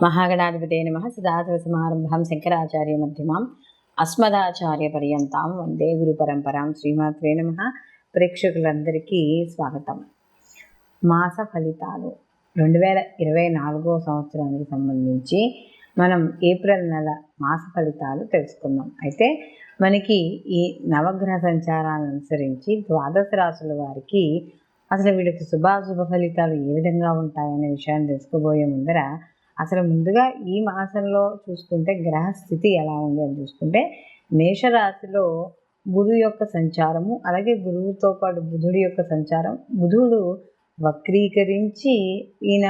మహాగణాధిపతే నమః. సదాశివసమారంభాం శంకరాచార్య మధ్యమాం అస్మదాచార్య పర్యంతాం వందే గురు పరంపరాం. శ్రీమాత్రే నమః. ప్రేక్షకులందరికీ స్వాగతం. మాస ఫలితాలు 2024 సంవత్సరానికి సంబంధించి మనం ఏప్రిల్ నెల మాస ఫలితాలు తెలుసుకుందాం. అయితే మనకి ఈ నవగ్రహ సంచారాలను అనుసరించి ద్వాదశ రాశుల వారికి అసలు వీళ్ళకి శుభాశుభ ఫలితాలు ఏ విధంగా ఉంటాయనే విషయాన్ని తెలుసుకోబోయే ముందర అసలు ముందుగా ఈ మాసంలో చూసుకుంటే గ్రహ స్థితి ఎలా ఉంది అని చూసుకుంటే మేషరాశిలో బుధుడు యొక్క సంచారము, అలాగే గురువుతో పాటు బుధుడి యొక్క సంచారం. బుధుడు వక్రీకరించి ఈయన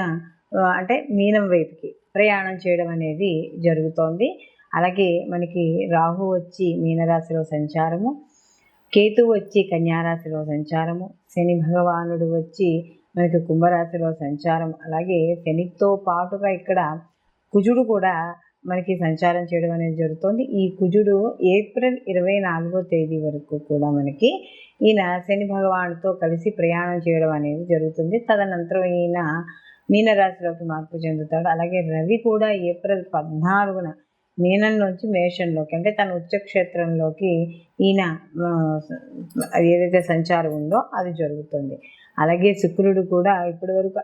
అంటే మీనం వైపుకి ప్రయాణం చేయడం అనేది జరుగుతోంది. అలాగే మనకి రాహు వచ్చి మీనరాశిలో సంచారము, కేతువు వచ్చి కన్యారాశిలో సంచారము, శని భగవానుడు వచ్చి మనకి కుంభరాశిలో సంచారం, అలాగే శనితో పాటుగా ఇక్కడ కుజుడు కూడా మనకి సంచారం చేయడం అనేది జరుగుతుంది. ఈ కుజుడు ఏప్రిల్ 24వ తేదీ వరకు కూడా మనకి ఈయన శని భగవానుడితో కలిసి ప్రయాణం చేయడం అనేది జరుగుతుంది. తదనంతరం ఈయన మీనరాశిలోకి మార్పు చెందుతాడు. అలాగే రవి కూడా ఏప్రిల్ 14న మీనంలోంచి మేషంలోకి అంటే తన ఉచ్చక్షేత్రంలోకి ఈయన ఏదైతే సంచారం ఉందో అది జరుగుతుంది. అలాగే శుక్రుడు కూడా ఇప్పటి వరకు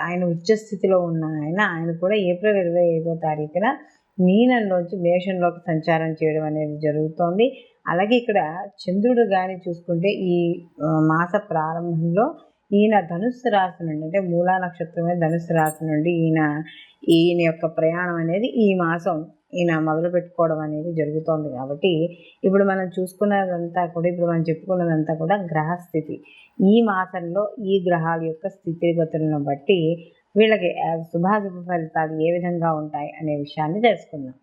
ఆయన ఉచ్చస్థితిలో ఉన్న ఆయన కూడా ఏప్రిల్ 25వ తారీఖున మీనంలోంచి మేషంలోకి సంచారం చేయడం అనేది జరుగుతోంది. అలాగే ఇక్కడ చంద్రుడు కానీ చూసుకుంటే ఈ మాస ప్రారంభంలో ఈయన ధనుస్సు రాశి నుండి అంటే మూలా నక్షత్రమే ధనుస్సు రాశి నుండి ఈయన యొక్క ప్రయాణం అనేది ఈ మాసం ఈయన మొదలు పెట్టుకోవడం అనేది జరుగుతోంది. కాబట్టి ఇప్పుడు మనం చూసుకున్నదంతా కూడా మనం చెప్పుకున్నదంతా కూడా గ్రహస్థితి. ఈ మాసంలో ఈ గ్రహాల యొక్క స్థితిగతులను బట్టి వీళ్ళకి శుభాశుభ ఫలితాలు ఏ విధంగా ఉంటాయి అనే విషయాన్ని తెలుసుకుందాం.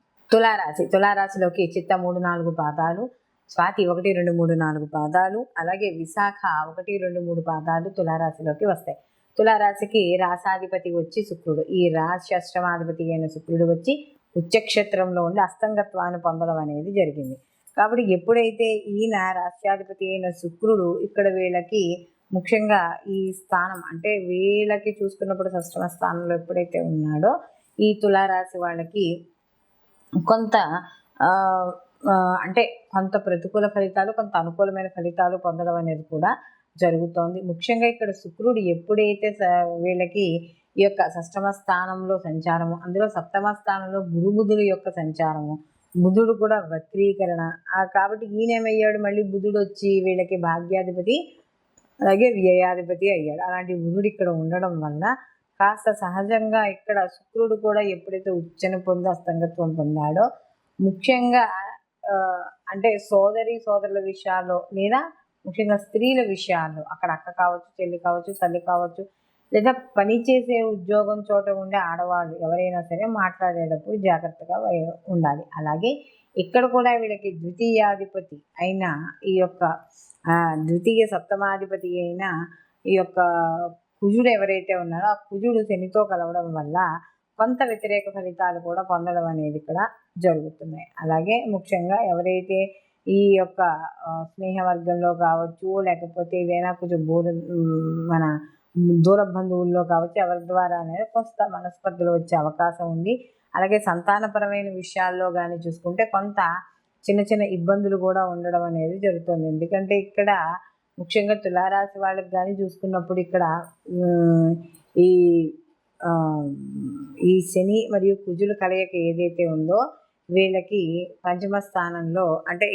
తులారాశిలోకి చిత్త 3-4 పాదాలు, స్వాతి 1, 2, 3, 4 పాదాలు, అలాగే విశాఖ 1, 2, 3 పాదాలు తులారాశిలోకి వస్తాయి. తులారాశికి రాసాధిపతి వచ్చి శుక్రుడు. ఈ రాశి అష్టమాధిపతి అయిన శుక్రుడు వచ్చి ఉచ్చక్షేత్రంలో ఉండి అస్తంగత్వాన్ని పొందడం అనేది జరిగింది. కాబట్టి ఎప్పుడైతే ఈయన రాష్ట్రాధిపతి అయిన శుక్రుడు ఇక్కడ వీళ్ళకి ముఖ్యంగా ఈ స్థానం అంటే వీళ్ళకి చూసుకున్నప్పుడు షష్టమ స్థానంలో ఎప్పుడైతే ఉన్నాడో ఈ తులారాశి వాళ్ళకి కొంత అంటే కొంత ప్రతికూల ఫలితాలు, కొంత అనుకూలమైన ఫలితాలు పొందడం అనేది కూడా జరుగుతోంది. ముఖ్యంగా ఇక్కడ శుక్రుడు ఎప్పుడైతే వీళ్ళకి ఈ యొక్క షష్టమ స్థానంలో సంచారము, అందులో సప్తమ స్థానంలో బుధుడు యొక్క సంచారము, బుధుడు కూడా వక్రీకరణ. కాబట్టి ఈయనేమయ్యాడు, మళ్ళీ బుధుడు వచ్చి వీళ్ళకి భాగ్యాధిపతి అలాగే వ్యయాధిపతి అయ్యాడు. అలాంటి బుధుడు ఇక్కడ ఉండడం వల్ల కాస్త సహజంగా ఇక్కడ శుక్రుడు కూడా ఎప్పుడైతే ఉచ్చని పొంది అస్తంగత్వం పొందాడో ముఖ్యంగా అంటే సోదరుల విషయాల్లో లేదా ముఖ్యంగా స్త్రీల విషయాల్లో అక్కడ అక్క కావచ్చు, చెల్లి కావచ్చు, తల్లి కావచ్చు, లేదా పనిచేసే ఉద్యోగం చోట ఉండే ఆడవాళ్ళు ఎవరైనా సరే మాట్లాడేటప్పుడు జాగ్రత్తగా ఉండాలి. అలాగే ఇక్కడ కూడా వీళ్ళకి ద్వితీయాధిపతి అయిన ఈ యొక్క ద్వితీయ సప్తమాధిపతి అయిన ఈ యొక్క కుజుడు ఎవరైతే ఉన్నారో ఆ కుజుడు శనితో కలవడం వల్ల కొంత వ్యతిరేక ఫలితాలు కూడా పొందడం అనేది ఇక్కడ జరుగుతున్నాయి. అలాగే ముఖ్యంగా ఎవరైతే ఈ యొక్క స్నేహవర్గంలో కావచ్చు, లేకపోతే ఏదైనా కొంచెం మన దూర బంధువుల్లో కావచ్చు, ఎవరి ద్వారా అనేది కొంత మనస్పర్ధలు వచ్చే అవకాశం ఉంది. అలాగే సంతానపరమైన విషయాల్లో కానీ చూసుకుంటే కొంత చిన్న ఇబ్బందులు కూడా ఉండడం అనేది జరుగుతుంది. ఎందుకంటే ఇక్కడ ముఖ్యంగా తులారాశి వాళ్ళకి కానీ చూసుకున్నప్పుడు ఇక్కడ ఈ శని మరియు కుజుల కలయిక ఏదైతే ఉందో వీళ్ళకి పంచమ స్థానంలో అంటే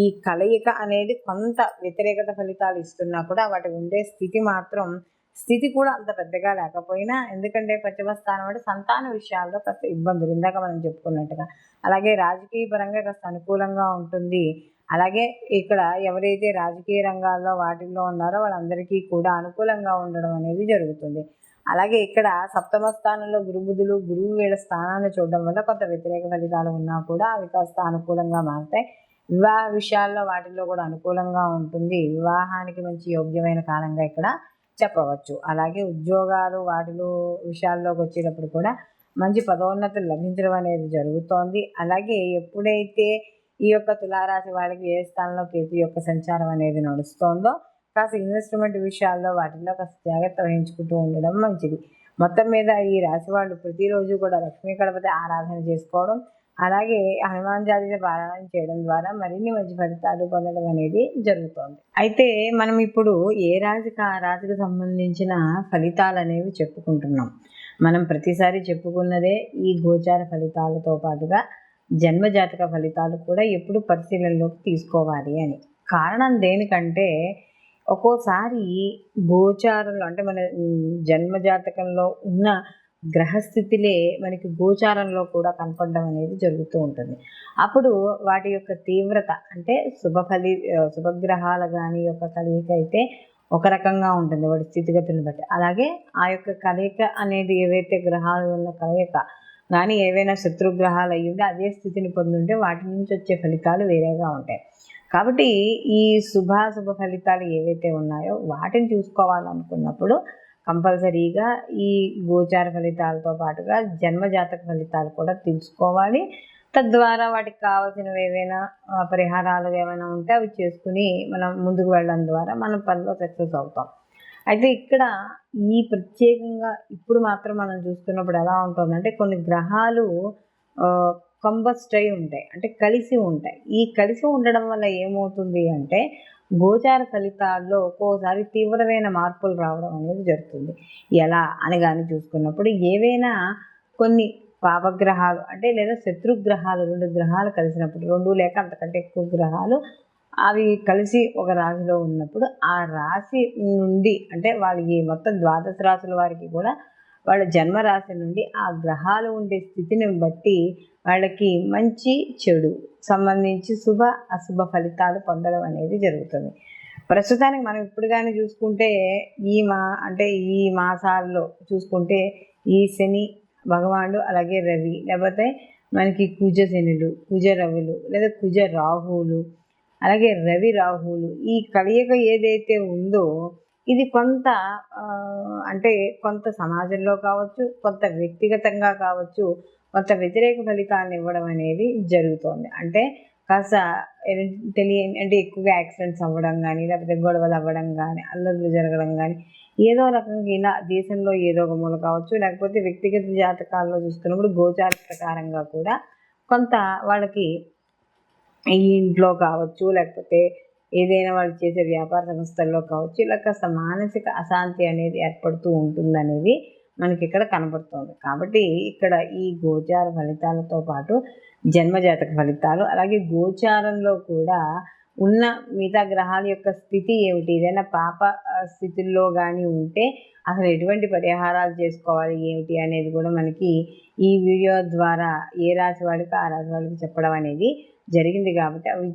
ఈ కలయిక అనేది కొంత వ్యతిరేకత ఫలితాలు ఇస్తున్నా కూడా వాటి ఉండే స్థితి కూడా అంత పెద్దగా లేకపోయినా, ఎందుకంటే పంచమ స్థానం అంటే సంతాన విషయాల్లో కాస్త ఇబ్బందులు ఇందాక మనం చెప్పుకున్నట్టుగా, అలాగే రాజకీయ పరంగా కాస్త అనుకూలంగా ఉంటుంది. అలాగే ఇక్కడ ఎవరైతే రాజకీయ రంగాల్లో వాటిల్లో ఉన్నారో వాళ్ళందరికీ కూడా అనుకూలంగా ఉండడం అనేది జరుగుతుంది. అలాగే ఇక్కడ సప్తమ స్థానంలో గురువు వీళ్ళ స్థానాన్ని చూడడం వల్ల కొంత వ్యతిరేక ఫలితాలు ఉన్నా కూడా అవి కాస్త అనుకూలంగా మారుతాయి. వివాహ విషయాల్లో వాటిల్లో కూడా అనుకూలంగా ఉంటుంది. వివాహానికి మంచి యోగ్యమైన కాలంగా ఇక్కడ చెప్పవచ్చు. అలాగే ఉద్యోగాలు వాటిలో విషయాల్లోకి వచ్చేటప్పుడు కూడా మంచి పదోన్నతులు లభించడం అనేది జరుగుతోంది. అలాగే ఎప్పుడైతే ఈ యొక్క తులారాశి వాళ్ళకి ఏ స్థానంలో కేతు యొక్క సంచారం అనేది నడుస్తోందో కాస్త ఇన్వెస్ట్మెంట్ విషయాల్లో వాటిల్లో కాస్త జాగ్రత్త వహించుకుంటూ ఉండడం మంచిది. మొత్తం మీద ఈ రాశి వాళ్ళు ప్రతిరోజు కూడా లక్ష్మీ గణపతి ఆరాధన చేసుకోవడం, అలాగే హనుమాన్ చాలీసా పారాయణ చేయడం ద్వారా మరిన్ని మంచి ఫలితాలు పొందడం అనేది జరుగుతోంది. అయితే మనం ఇప్పుడు ఏ రాశికి ఆ రాశికి సంబంధించిన ఫలితాలు అనేవి చెప్పుకుంటున్నాం. మనం ప్రతిసారి చెప్పుకున్నదే ఈ గోచార ఫలితాలతో పాటుగా జన్మజాతక ఫలితాలు కూడా ఎప్పుడు పరిశీలనలోకి తీసుకోవాలి అని. కారణం దేనికంటే ఒక్కోసారి గోచారంలో అంటే మన జన్మజాతకంలో ఉన్న గ్రహస్థితిలే మనకి గోచారంలో కూడా కనపడడం అనేది జరుగుతూ ఉంటుంది. అప్పుడు వాటి యొక్క తీవ్రత అంటే శుభగ్రహాల కానీ యొక్క కలయిక అయితే ఒక రకంగా ఉంటుంది వాడి స్థితిగతులను బట్టి. అలాగే ఆ యొక్క కలయిక అనేది ఏవైతే గ్రహాలు ఉన్న కలయిక కానీ ఏవైనా శత్రుగ్రహాలు అయ్యి ఉంటే అదే స్థితిని పొందుంటే వాటి నుంచి వచ్చే ఫలితాలు వేరేగా ఉంటాయి. కాబట్టి ఈ శుభాశుభ ఫలితాలు ఏవైతే ఉన్నాయో వాటిని చూసుకోవాలనుకున్నప్పుడు కంపల్సరీగా ఈ గోచార ఫలితాలతో పాటుగా జన్మజాతక ఫలితాలు కూడా తెలుసుకోవాలి. తద్వారా వాటికి కావాల్సినవి ఏవైనా పరిహారాలు ఏమైనా ఉంటే అవి చేసుకుని మనం ముందుకు వెళ్ళడం ద్వారా మన పనిలో సక్సెస్ అవుతాం. అయితే ఇక్కడ ఈ ప్రత్యేకంగా ఇప్పుడు మాత్రం మనం చూస్తున్నప్పుడు ఎలా ఉంటుందంటే కొన్ని గ్రహాలు కంబస్ట్ అయి ఉంటాయి, అంటే కలిసి ఉంటాయి. ఈ కలిసి ఉండడం వల్ల ఏమవుతుంది అంటే గోచార ఫలితాల్లో ఒక్కోసారి తీవ్రమైన మార్పులు రావడం అనేది జరుగుతుంది. ఎలా అని కానీ చూసుకున్నప్పుడు ఏవైనా కొన్ని పాపగ్రహాలు అంటే లేదా శత్రుగ్రహాలు 2 గ్రహాలు కలిసినప్పుడు 2 లేక అంతకంటే ఎక్కువ గ్రహాలు అవి కలిసి ఒక రాశిలో ఉన్నప్పుడు ఆ రాశి నుండి అంటే వాళ్ళకి మొత్తం 12 రాశుల వారికి కూడా వాళ్ళ జన్మరాశి నుండి ఆ గ్రహాలు ఉండే స్థితిని బట్టి వాళ్ళకి మంచి చెడు సంబంధించి శుభ అశుభ ఫలితాలు పొందడం అనేది జరుగుతుంది. ప్రస్తుతానికి మనం ఇప్పుడు కానీ చూసుకుంటే ఈ మాసాల్లో చూసుకుంటే ఈ శని భగవానుడు అలాగే రవి లేకపోతే మనకి కుజ శనులు కుజ రవులు లేదా కుజ రాహువులు అలాగే రవి రాహువులు ఈ కలయిక ఏదైతే ఉందో ఇది కొంత అంటే కొంత సమాజంలో కావచ్చు, కొంత వ్యక్తిగతంగా కావచ్చు, కొంత వ్యతిరేక ఫలితాలను ఇవ్వడం అనేది జరుగుతోంది. అంటే కాస్త అంటే ఎక్కువగా యాక్సిడెంట్స్ అవ్వడం కానీ లేకపోతే గొడవలు అవ్వడం కానీ అల్లర్లు జరగడం కానీ ఏదో రకంగా ఇలా దేశంలో ఏదో ఒక మూల కావచ్చు, లేకపోతే వ్యక్తిగత జాతకాల్లో చూసుకున్నప్పుడు గోచార ప్రకారంగా కూడా కొంత వాళ్ళకి ఈ ఇంట్లో కావచ్చు లేకపోతే ఏదైనా వాళ్ళు చేసే వ్యాపార సంస్థల్లో కావచ్చు ఇలా కాస్త మానసిక అశాంతి అనేది ఏర్పడుతూ ఉంటుందనేది మనకి ఇక్కడ కనబడుతుంది. కాబట్టి ఇక్కడ ఈ గోచార ఫలితాలతో పాటు జన్మజాతక ఫలితాలు అలాగే గోచారంలో కూడా ఉన్న మిగతా గ్రహాల యొక్క స్థితి ఏమిటి, ఏదైనా పాప స్థితిలో కానీ ఉంటే అసలు ఎటువంటి పరిహారాలు చేసుకోవాలి ఏమిటి అనేది కూడా మనకి ఈ వీడియో ద్వారా ఏ రాశి వాడికి ఆ రాశి వాళ్ళకి చెప్పడం అనేది జరిగింది. కాబట్టి అవి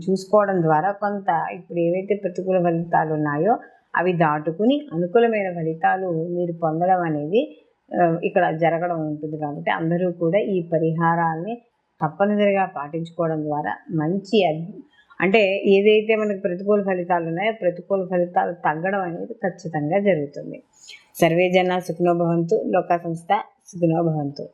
చూసుకోవడం ద్వారా కొంత ఇప్పుడు ఏవైతే ప్రతికూల ఫలితాలు ఉన్నాయో అవి దాటుకుని అనుకూలమైన ఫలితాలు మీరు పొందడం అనేది ఇక్కడ జరగడం ఉంటుంది. కాబట్టి అందరూ కూడా ఈ పరిహారాల్ని తప్పనిసరిగా పాటించుకోవడం ద్వారా మంచి అంటే ఏదైతే మనకు ప్రతికూల ఫలితాలు ఉన్నాయో ప్రతికూల ఫలితాలు తగ్గడం అనేది ఖచ్చితంగా జరుగుతుంది. సర్వే జన సుఖినో భవంతు, లోకా సంస్థ సుఖినో భవంతు.